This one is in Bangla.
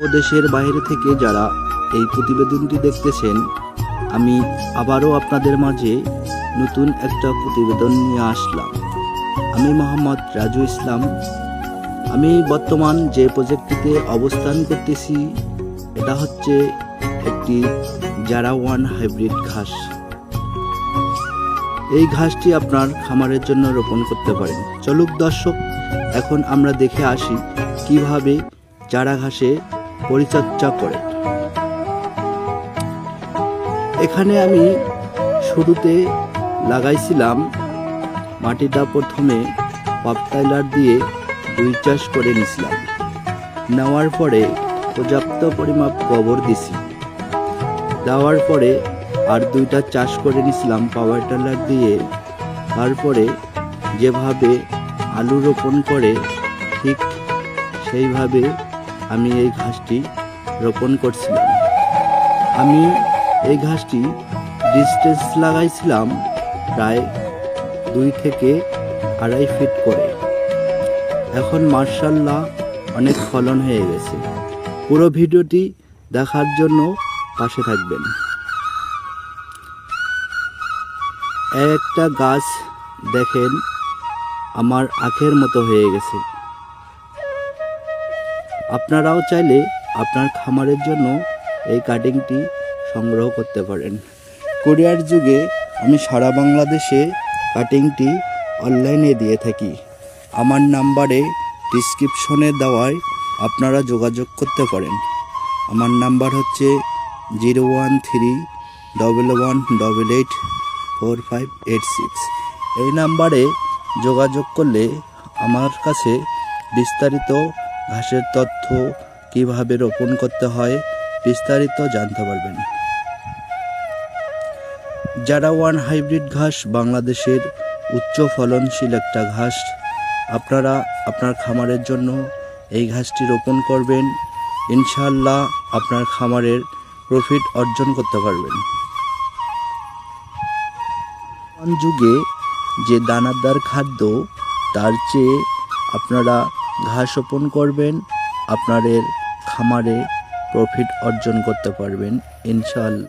ও দেশের বাইরে থেকে যারা এই প্রতিবেদনটি দেখতেছেন, আমি আবারও আপনাদের মাঝে নতুন একটা প্রতিবেদন নিয়ে আসলাম। আমি মোহাম্মদ রাজু ইসলাম। আমি বর্তমান যে প্রজেক্টটিতে অবস্থান করতেছি এটা হচ্ছে একটি জারা-1 হাইব্রিড ঘাস। এই ঘাসটি আপনার খামারের জন্য রোপণ করতে পারেন। চলুক দর্শক, এখন আমরা দেখে আসি কিভাবে চারা ঘাসে পরিচর্যা করে। এখানে আমি শুরুতে লাগাইছিলাম, মাটিটা প্রথমে পাপটাইলার দিয়ে 2 চাষ করে নিছিলাম। নেওয়ার পরে পর্যাপ্ত পরিমাপ গোবর দিছি। দেওয়ার পরে আর 2টা চাষ করে নিছিলাম পাওয়ার টিলার দিয়ে। তারপরে যেভাবে আলু রোপণ করে ঠিক সেইভাবে আমি এই ঘাসটি রোপণ করছিলাম। আমি এই ঘাসটি ডিস্টেন্স লাগাইছিলাম প্রায় 2 থেকে 2.5 ফিট করে। এখন মাশাআল্লাহ অনেক ফলন হয়ে গেছে। পুরো ভিডিওটি দেখার জন্য পাশে থাকবেন। একটা গাছ দেখেন আমার আখের মতো হয়ে গেছে। আপনারাও চাইলে আপনার খামারের জন্য এই কাটিংটি সংগ্রহ করতে পারেন। কুরিয়ার যুগে আমি সারা বাংলাদেশে কাটিংটি অনলাইনে দিয়ে থাকি। আমার নাম্বারে ডিসক্রিপশনে দেওয়ায় আপনারা যোগাযোগ করতে পারেন। আমার নাম্বার হচ্ছে 01311884586। এই নাম্বারে যোগাযোগ করলে আমার কাছে বিস্তারিত ঘাসের তথ্য, কিভাবে রোপণ করতে হয় বিস্তারিত জানতে পারবেন। জারা-1 হাইব্রিড ঘাস বাংলাদেশের উচ্চ ফলনশীল একটা ঘাস। আপনারা আপনার খামারের জন্য এই ঘাসটি রোপণ করবেন, ইনশাআল্লাহ আপনার খামারের প্রফিট অর্জন করতে পারবেন। বর্তমান যুগে যে দানাদার খাদ্য, তার চেয়ে আপনারা ঘাস রোপণ করবেন, আপনাদের খামারে প্রফিট অর্জন করতে পারবেন ইনশাআল্লাহ।